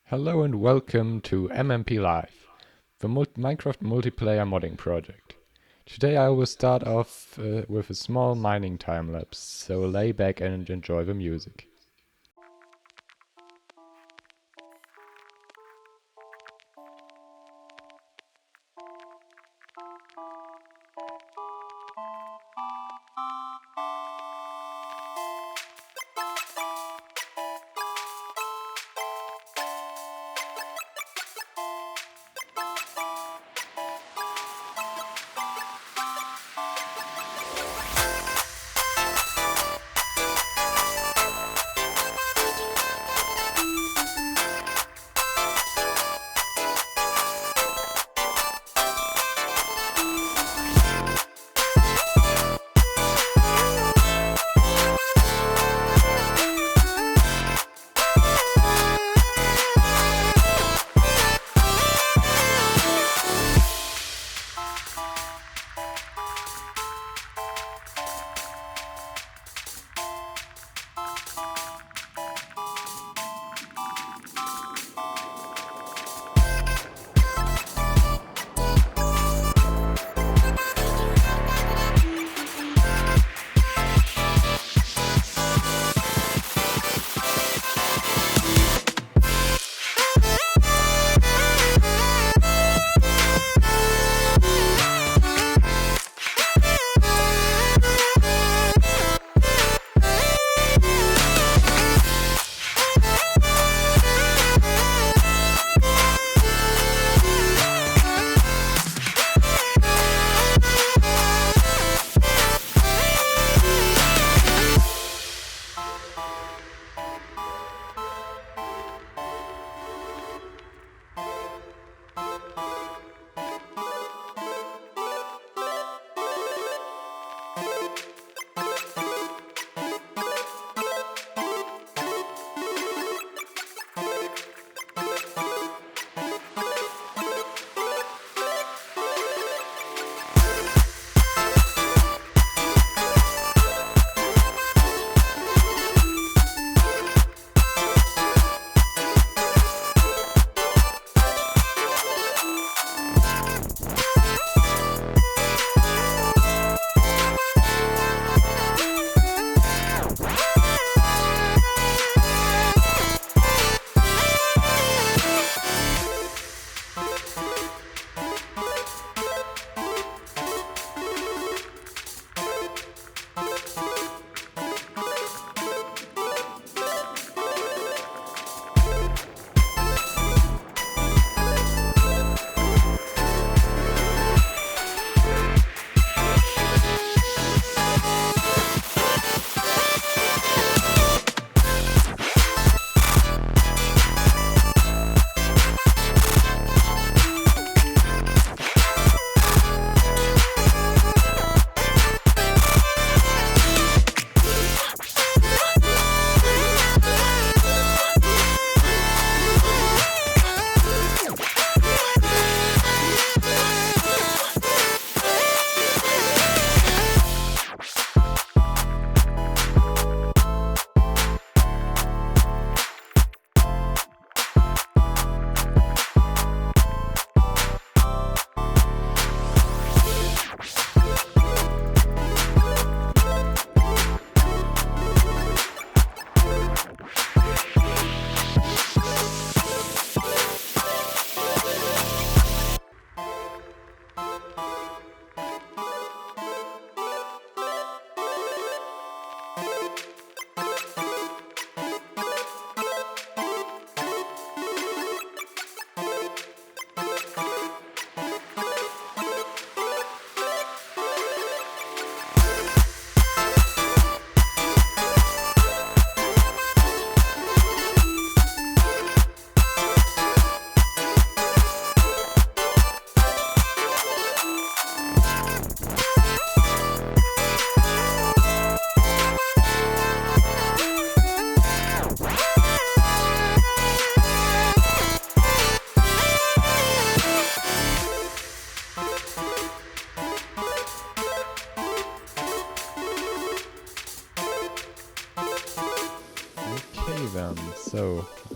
Hello and welcome to MMP Live, the Minecraft multiplayer modding project. Today I will start off with a small mining time lapse, so lay back and enjoy the music.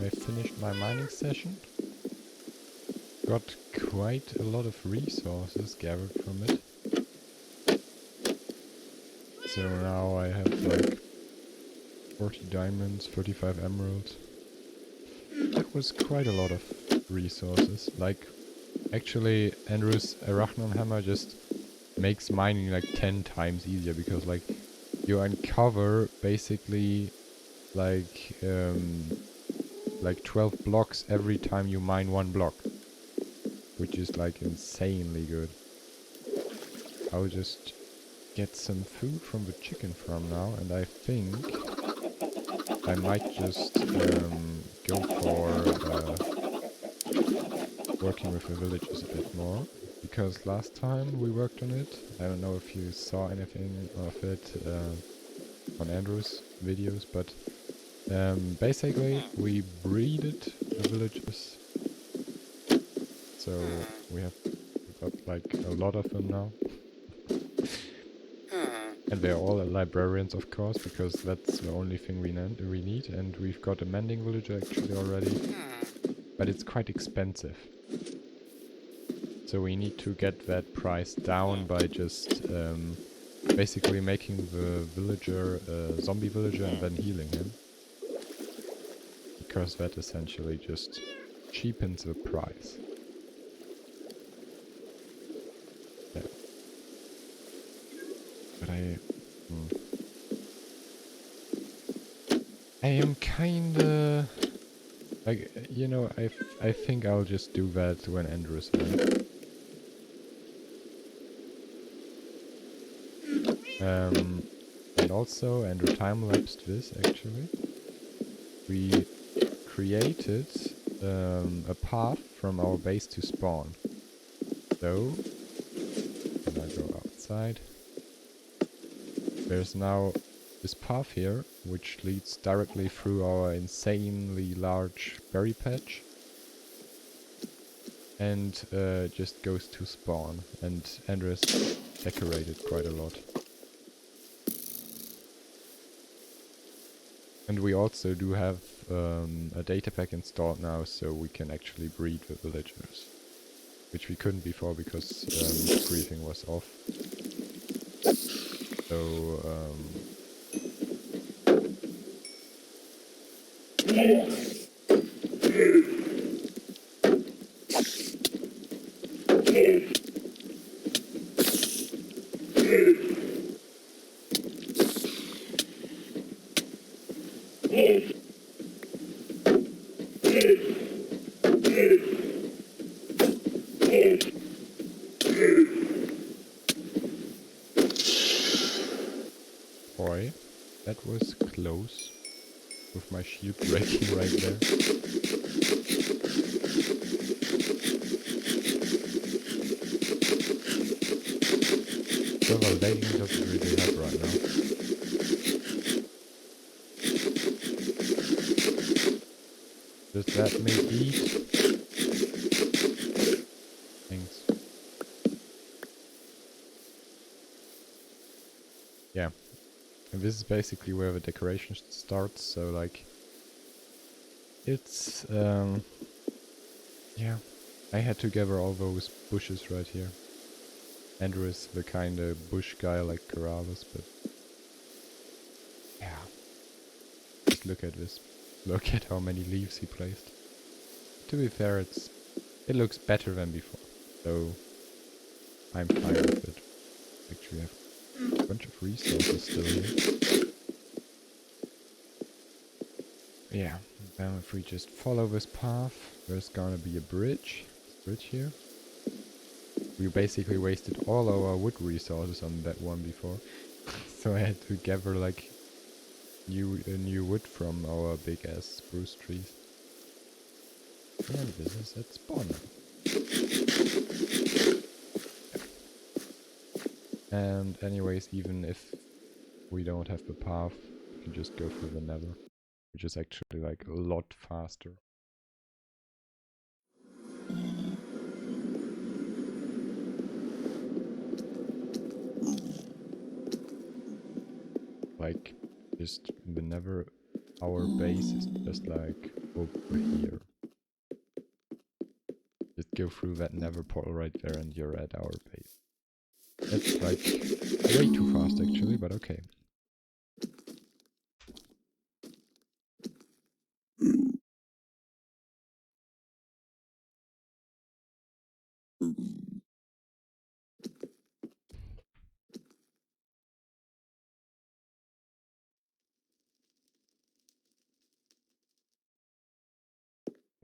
I finished my mining session. Got quite a lot of resources gathered from it. So now I have like 40 diamonds, 35 emeralds. That was quite a lot of resources. Like, actually, Andrew's Arachnon hammer just makes mining like 10 times easier because like you uncover basically like 12 blocks every time you mine one block, which is like insanely good. I'll just get some food from the chicken farm now, and I think I might just go for working with the villages a bit more, because last time we worked on it, I don't know if you saw anything of it on Andrew's videos, but basically we breeded the villages, so we've got like a lot of them now. And they're all librarians, of course, because that's the only thing we need. And we've got a mending villager actually already, but it's quite expensive. So we need to get that price down by just basically making the villager a zombie villager and then healing him. Because that essentially just cheapens the price. Yeah. But I am kinda like, you know, I think I'll just do that when Andrew's there. And also Andrew time-lapsed this actually. We created a path from our base to spawn. So when I go outside, there's now this path here, which leads directly through our insanely large berry patch, and just goes to spawn. And Andres decorated quite a lot. And we also do have a data pack installed now, so we can actually breed the villagers, which we couldn't before because breeding was off. So boy, that was close, with my shield breaking right there. Server lagging doesn't really help right now. Just let me eat. Thanks. Yeah. And this is basically where the decoration starts, so like... It's... yeah. I had to gather all those bushes right here. Andrew is the kind of bush guy like Corrales, but... yeah. Just look at this. Look at how many leaves he placed. To be fair, it looks better than before, so I'm fine with it. Actually, I have a bunch of resources still here. Yeah, now if we just follow this path, there's gonna be a bridge. This bridge here. We basically wasted all our wood resources on that one before, so I had to gather like new wood from our big ass spruce trees. And this is at spawn now. Yeah. And anyways, even if we don't have the path, we can just go through the nether, which is actually like a lot faster. Like, just in the nether, our base is just like over here. Just go through that nether portal right there and you're at our base. That's like way too fast actually, but okay.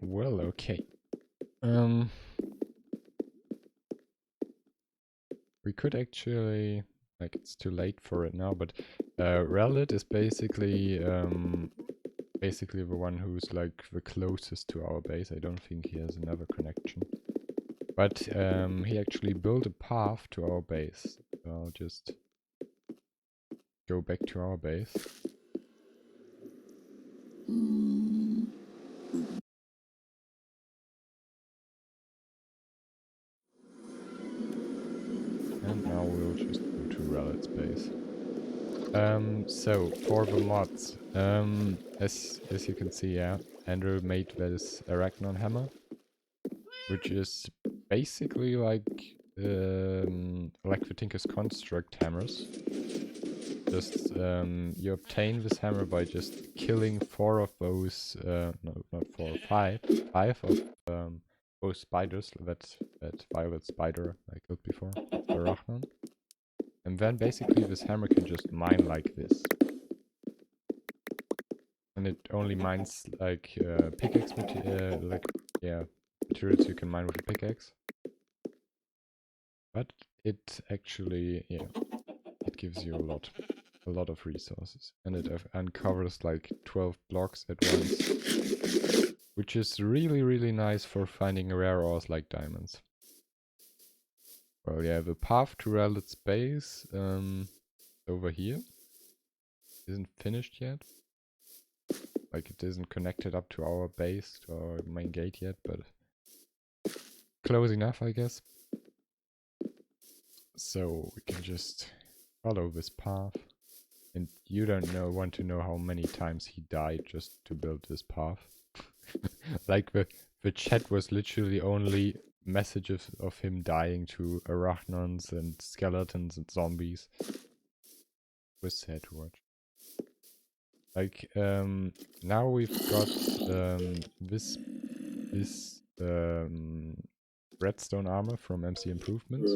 Well, okay. We could actually, like, it's too late for it now, but Relit is basically the one who's like the closest to our base. I don't think he has another connection. But he actually built a path to our base. So I'll just go back to our base. And now we'll just go to Relit's base. So for the mods, as you can see, yeah, Andrew made this Arachnon hammer, which is basically like the Tinker's Construct hammers. Just you obtain this hammer by just killing 4 of those, no, not 4, 5 of those spiders. That violet spider I killed before, Arachnon. And then basically this hammer can just mine like this. And it only mines like pickaxe materials you can mine with a pickaxe. But it actually, yeah, it gives you a lot of resources. And it uncovers like 12 blocks at once. Which is really, really nice for finding rare ores like diamonds. Well, yeah, the path to Relit's base over here isn't finished yet. Like, it isn't connected up to our base, to our main gate yet, but close enough, I guess. So we can just follow this path. And you don't want to know how many times he died just to build this path. Like the chat was literally only messages of him dying to arachnons and skeletons and zombies. It was sad to watch. Like now we've got this redstone armor from MC Improvements,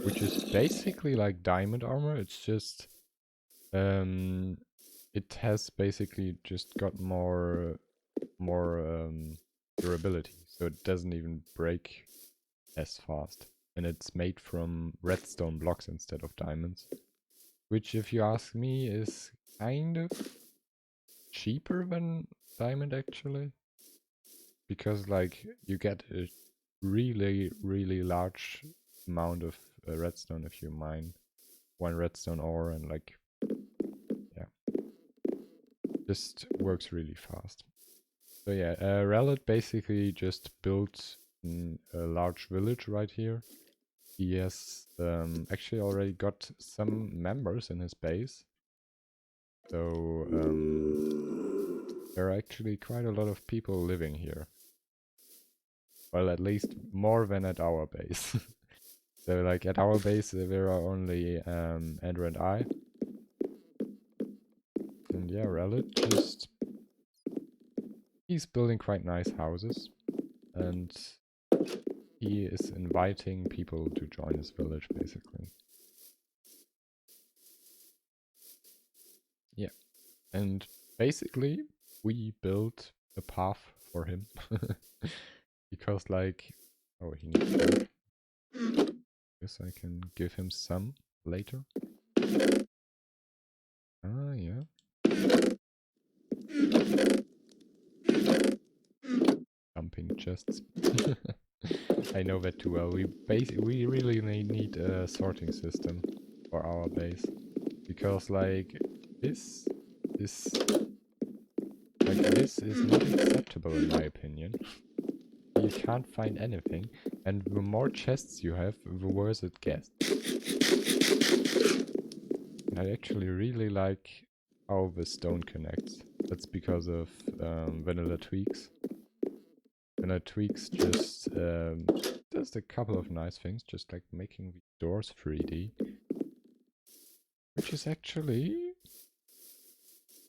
which is basically like diamond armor. It's just it has basically just got more durability, so it doesn't even break as fast. And it's made from redstone blocks instead of diamonds, which, if you ask me, is kind of cheaper than diamond actually, because like you get a really, really large amount of redstone if you mine 1 redstone ore, and like, yeah, just works really fast. So yeah, Relit basically just built a large village right here. He has actually already got some members in his base. So there are actually quite a lot of people living here. Well, at least more than at our base. So like at our base there are only Andrew and I. And yeah, Relit just... he's building quite nice houses. And he is inviting people to join his village, basically. Yeah. And basically, we built a path for him. Because, like... oh, he needs help. Guess I can give him some later. Ah, yeah. Dumping chests. I know that too well. We really need a sorting system for our base, because like this is not acceptable in my opinion. You can't find anything, and the more chests you have, the worse it gets. I actually really like how the stone connects. That's because of vanilla tweaks. Vanilla tweaks just does a couple of nice things, just like making the doors 3D. Which is actually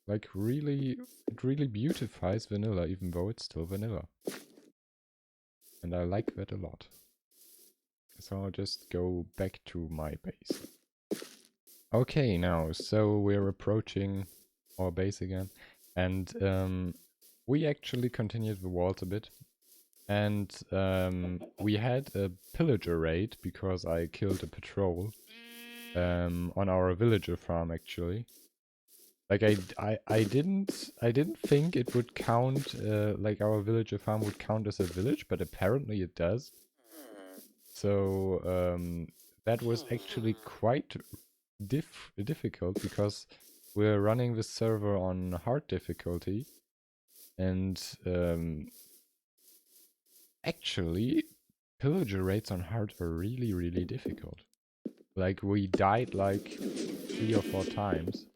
like it really beautifies vanilla, even though it's still vanilla. And I like that a lot. So I'll just go back to my base. Okay, now, so we're approaching our base again. And we actually continued the walls a bit. And we had a pillager raid because I killed a patrol on our villager farm actually. Like I didn't think it would count like our villager farm would count as a village, but apparently it does. So that was actually quite difficult because we're running this server on hard difficulty, and actually pillager raids on hard are really difficult. Like we died like 3 or 4 times.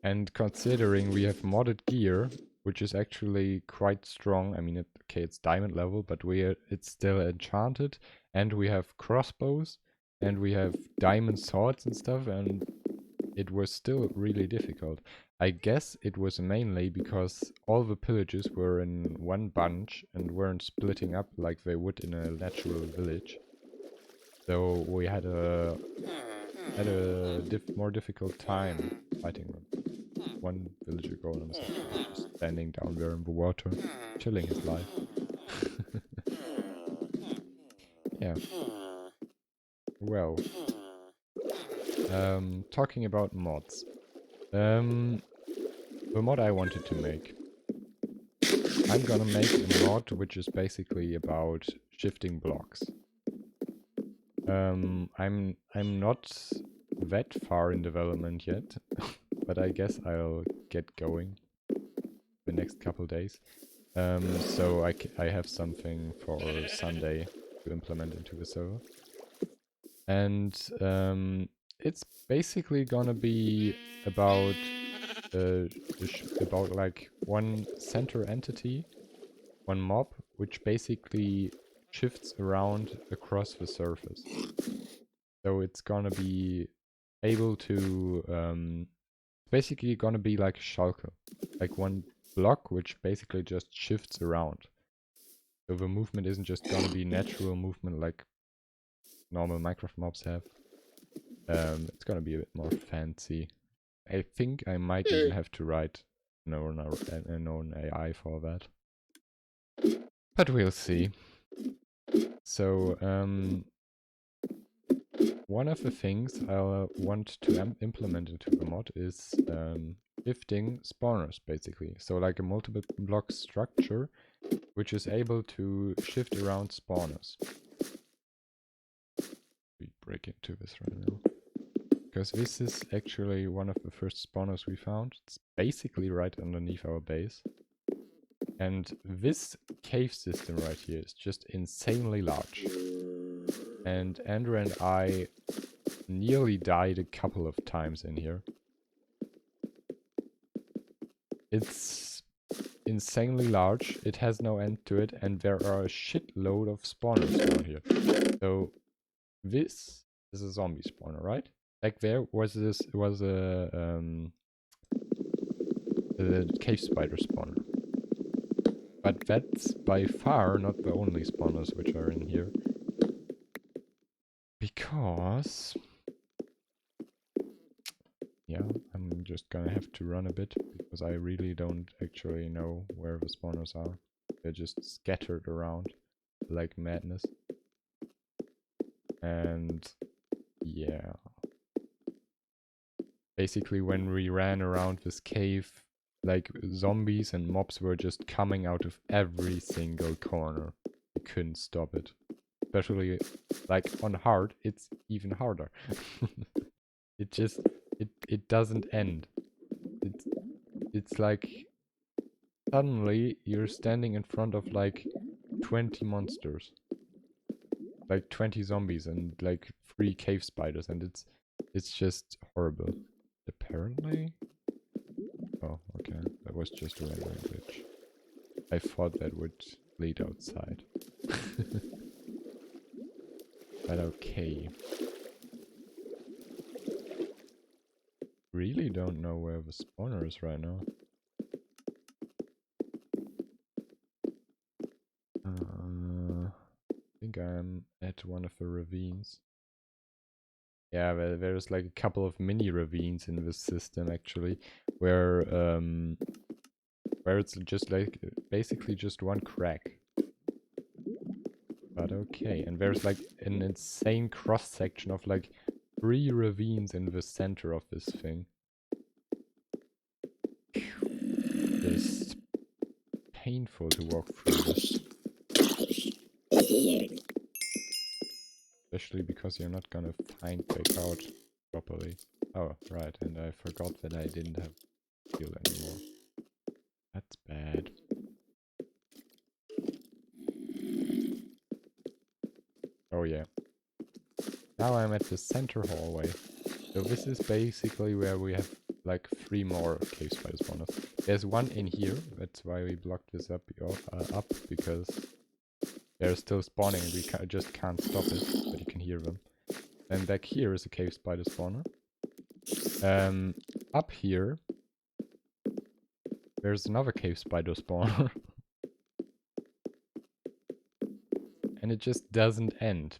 And considering we have modded gear, which is actually quite strong. I mean, it's diamond level, but it's still enchanted, and we have crossbows, and we have diamond swords and stuff, and it was still really difficult. I guess it was mainly because all the pillages were in one bunch and weren't splitting up like they would in a natural village. So we had a more difficult time fighting them. One villager golem is just standing down there in the water, chilling his life. Yeah. Well, talking about mods. The mod I wanted to make. I'm gonna make a mod which is basically about shifting blocks. I'm not that far in development yet, but I guess I'll get going the next couple days. So I have something for Sunday to implement into the server. And it's basically gonna be about like one center entity, one mob, which basically shifts around across the surface. So it's gonna be able to basically gonna be like a shulker, like one block which basically just shifts around. So the movement isn't just gonna be natural movement like normal Minecraft mobs have. It's gonna be a bit more fancy. I think I might even have to write an own AI for that. But we'll see. So, one of the things I'll want to implement into the mod is shifting spawners, basically. So like a multiple block structure, which is able to shift around spawners. We break into this right now. Because this is actually one of the first spawners we found. It's basically right underneath our base. And this cave system right here is just insanely large. And Andrew and I nearly died a couple of times in here. It's insanely large, it has no end to it, and there are a shitload of spawners down here. So this is a zombie spawner, right? Back there was a cave spider spawner. But that's by far not the only spawners which are in here. Because... yeah, I'm just gonna have to run a bit, because I really don't actually know where the spawners are. They're just scattered around like madness. And... yeah. Basically, when we ran around this cave, like zombies and mobs were just coming out of every single corner. You couldn't stop it. Especially, like, on hard, it's even harder. It just, it doesn't end. It's like, suddenly, you're standing in front of, like, 20 monsters. Like, 20 zombies and, like, 3 cave spiders, and it's just horrible. Apparently... oh, Okay, that was just a random glitch. I thought that would lead outside. But okay. Really don't know where the spawner is right now. I think I'm at one of the ravines. Yeah, there's like a couple of mini ravines in this system actually, where it's just like basically just one crack. But okay, and there's like an insane cross section of like 3 ravines in the center of this thing. Just painful to walk through this. Especially because you're not gonna find back out properly. Oh, right, and I forgot that I didn't have fuel anymore. That's bad. Oh yeah. Now I'm at the center hallway. So this is basically where we have like 3 more cave spider spawners. There's one in here, that's why we blocked this up, because they're still spawning and we just can't stop it, but you can hear them. And back here is a cave spider spawner. Up here, there's another cave spider spawner. And it just doesn't end.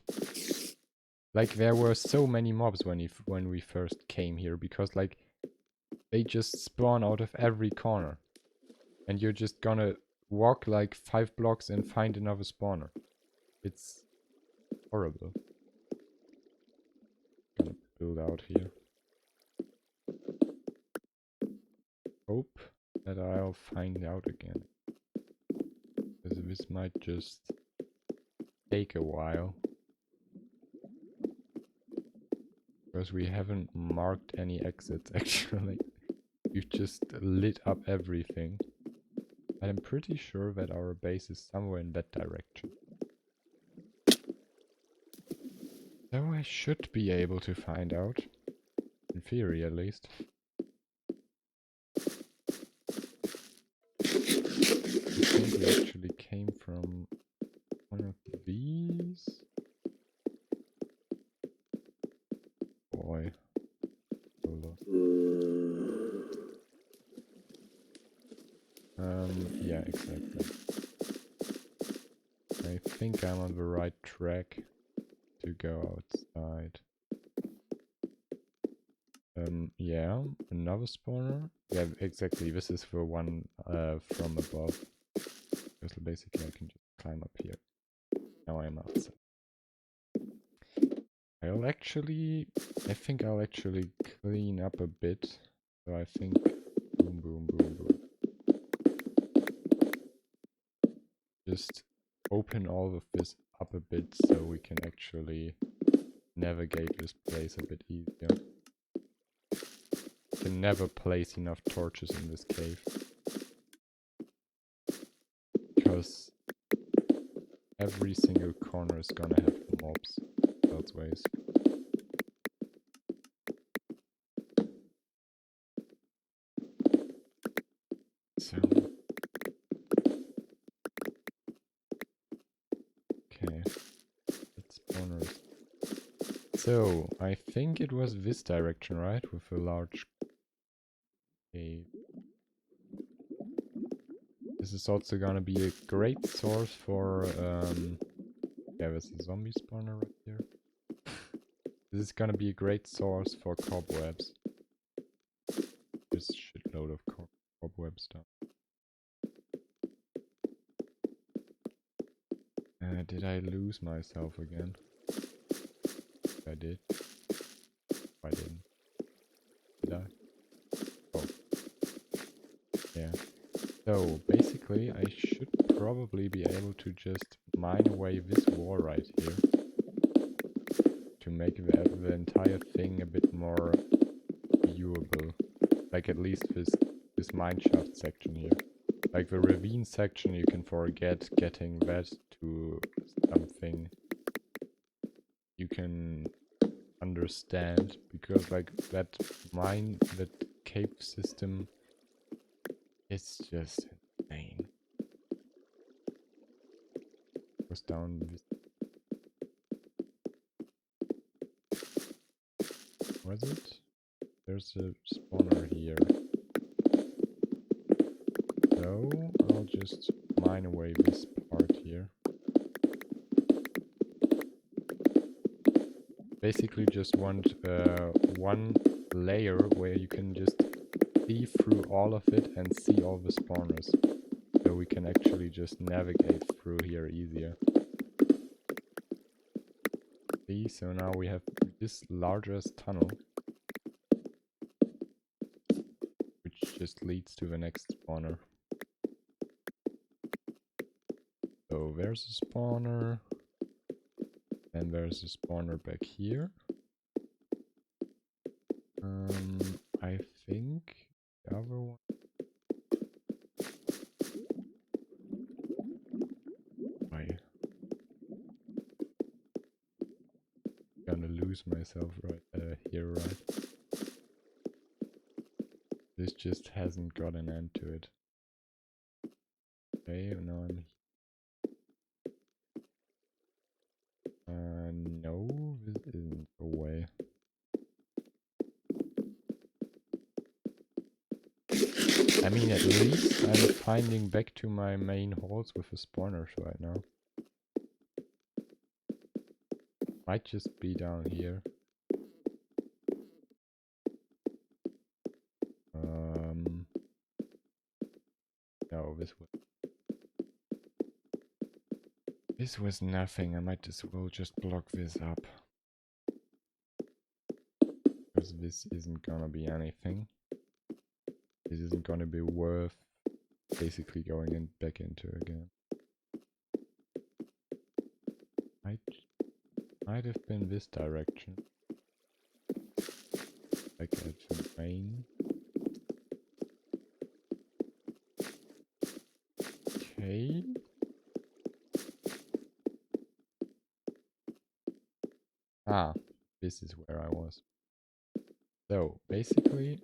Like, there were so many mobs when we first came here, because, like, they just spawn out of every corner. And you're just gonna walk, like, 5 blocks and find another spawner. It's horrible. Gonna build out here. Hope that I'll find out again. Because this might just take a while. Because we haven't marked any exits, actually. We've just lit up everything. And I'm pretty sure that our base is somewhere in that direction. So I should be able to find out. In theory, at least. I think we actually came from one of these. Boy. Yeah, exactly. I think I'm on the right track to go outside. Yeah, another spawner. Yeah, exactly. This is the one from above. Because basically I can just climb up here. Now I'm outside. I think I'll actually clean up a bit. So I think, boom, boom, boom, boom. Just open all of this up a bit so we can actually navigate this place a bit easier. Can never place enough torches in this cave. Because every single corner is gonna have mobs. Those ways. So. Okay. It's spawners. So, I think it was this direction, right? With a large cave. This is also gonna be a great source for, yeah, there's a zombie spawner right here. This is gonna be a great source for cobwebs. This shitload of cobweb stuff. Did I lose myself again? I did. I didn't. Did I? Oh. Yeah. So, basically, I should probably be able to just mine away this wall right here. To make the entire thing a bit more viewable. Like at least this mineshaft section here. Like the ravine section, you can forget getting that to something you can understand, because like that cave system It's just insane. Goes down this. Was it? There's a spawner here. So I'll just mine away this part here. Basically just want one layer where you can just see through all of it and see all the spawners. So we can actually just navigate through here easier. See, so now we have this largest tunnel, which just leads to the next spawner. So there's a spawner, and there's a spawner back here. I think the other one. I'm gonna lose myself right here, right? This just hasn't got an end to it. Okay, now I'm. No, this isn't a way. I mean, at least I'm finding back to my main halls with the spawners right now. Might just be down here. No, this was nothing. I might as well just block this up. Because this isn't gonna be anything. This isn't gonna be worth basically going in back into again. Might have been this direction. Like at the main. Okay. Ah, this is where I was. So basically,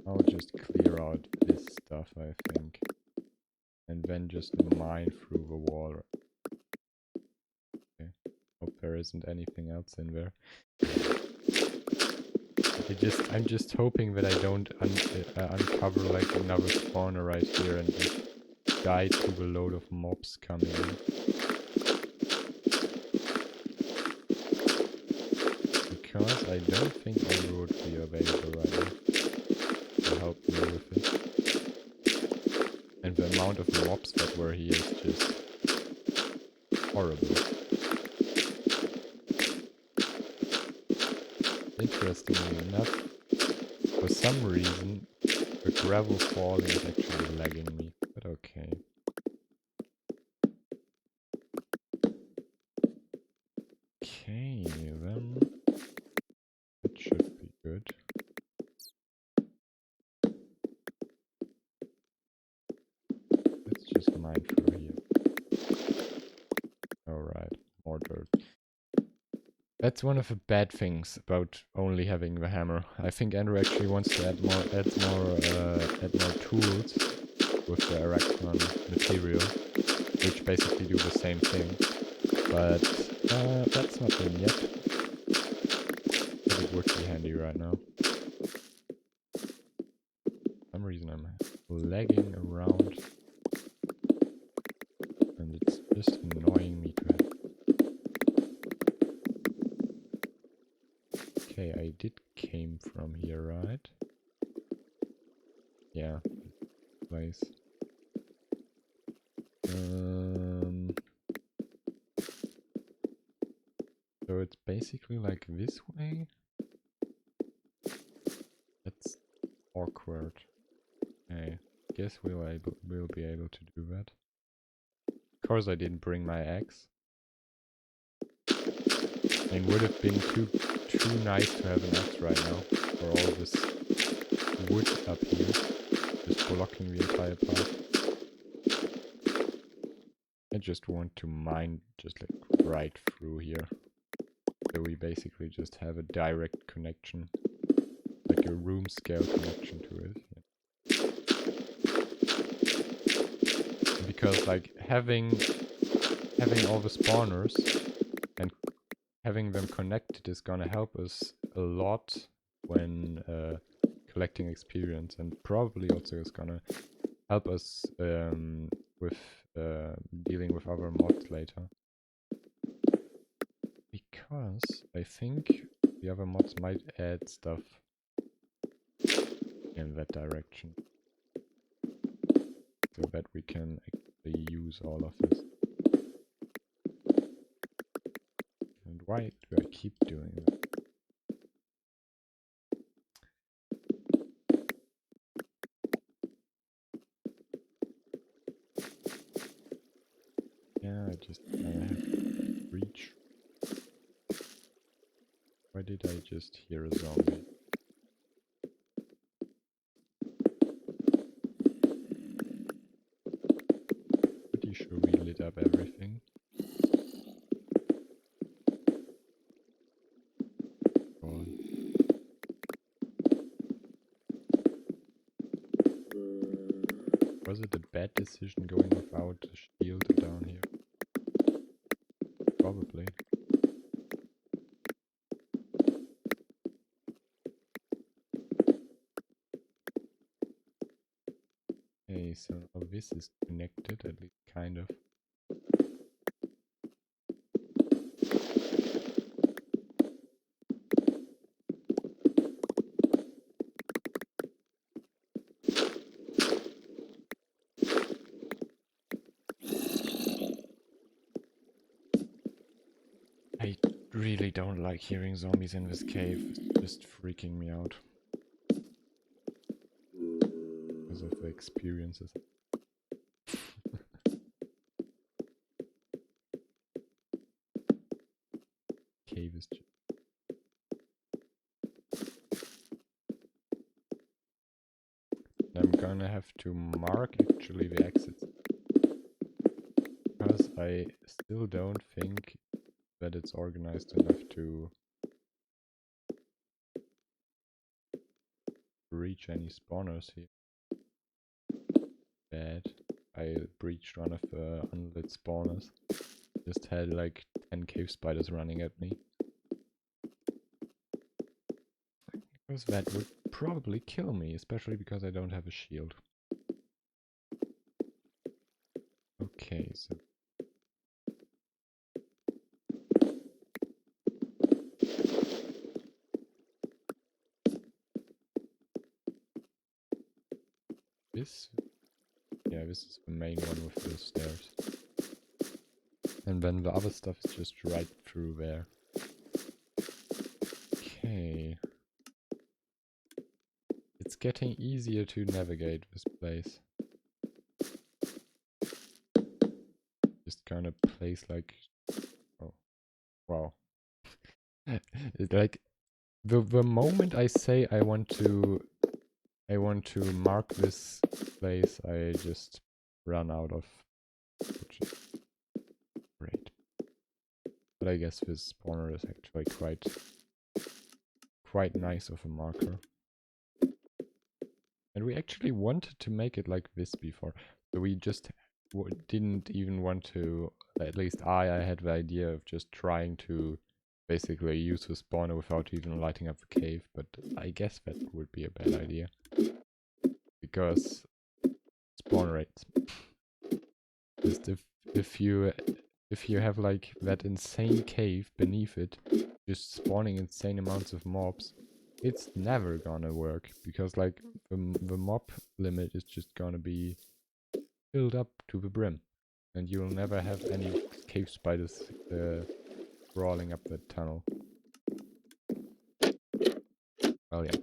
I'll just clear out this stuff, I think. And then just mine through the wall. Okay. Hope there isn't anything else in there. I'm just hoping that I don't uncover like another spawner right here and just die to the load of mobs coming in. Because I don't think Ember would be available right now to help me with it. And the amount of mobs that were here is just horrible. Interestingly enough, for some reason, the gravel falling is actually lagging me, but okay. Okay, then that should be good. Let's just mine through here. Alright, more dirt. That's one of the bad things about only having the hammer. I think Andrew actually wants to add more tools with the Arachnon material, which basically do the same thing. But that's not in yet. But it would be handy right now. For some reason I'm lagging around, and it's just annoying me to have. Okay, I did came from here, right? Yeah, place. So it's basically like this way. That's awkward. Okay, guess we'll be able to do that. Of course, I didn't bring my axe. It would have been too nice to have an axe right now for all this wood up here, just blocking the entire path. I just want to mine just like right through here, so we basically just have a direct connection, like a room scale connection to it. Yeah. because like having all the spawners and having them connected is gonna help us a lot when collecting experience, and probably also is gonna help us with dealing with other mods later. Because I think the other mods might add stuff in that direction, so that we can actually use all of this. And why do I keep doing that? Yeah, I just have to reach. Why did I just hear a zombie? Pretty sure we lit up everything. Go on. Was it a bad decision going without a shield down here? Probably. Okay, so now this is connected, at least kind of. I really don't like hearing zombies in this cave. It's just freaking me out. Because of the experiences. Cave is just... I'm gonna have to mark actually the exits. Because I still don't think that it's organized enough to reach any spawners here. Bad. I breached one of the unlit spawners. Just had like 10 cave spiders running at me. Because that would probably kill me, especially because I don't have a shield. Okay, so... this... yeah, this is the main one with the stairs. And then the other stuff is just right through there. Okay. It's getting easier to navigate this place. Just kind of place like... oh, wow. It's like... the moment I say I want to mark this place, I just run out of... which is great. But I guess this spawner is actually quite nice of a marker. And we actually wanted to make it like this before. So we just didn't even want to, at least I had the idea of just trying to basically use the spawner without even lighting up the cave. But I guess that would be a bad idea. Because spawn rates. Just if you have like that insane cave beneath it, just spawning insane amounts of mobs, it's never gonna work, because like the mob limit is just gonna be filled up to the brim, and you'll never have any cave spiders crawling up that tunnel. Well, yeah.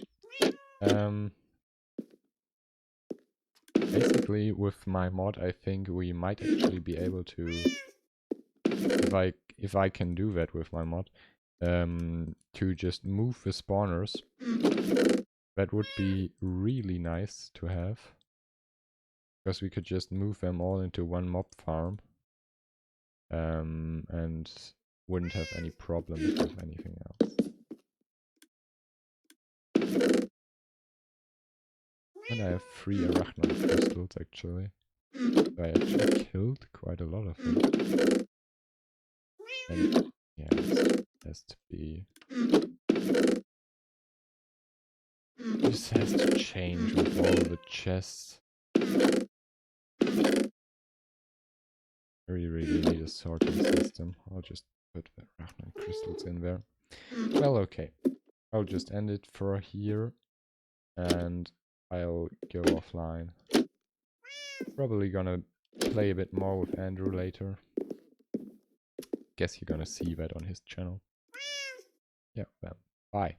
Basically, with my mod, I think we might actually be able to, if I can do that with my mod, to just move the spawners. That would be really nice to have, because we could just move them all into one mob farm, and wouldn't have any problems with anything else. And I have 3 arachnite crystals actually. I actually killed quite a lot of them. And yeah, this has to be... This has to change with all the chests. I really need a sorting system. I'll just put the Rachnan crystals in there. Well, okay. I'll just end it for here. And I'll go offline. Probably gonna play a bit more with Andrew later. Guess you're gonna see that on his channel. Yeah, well, bye.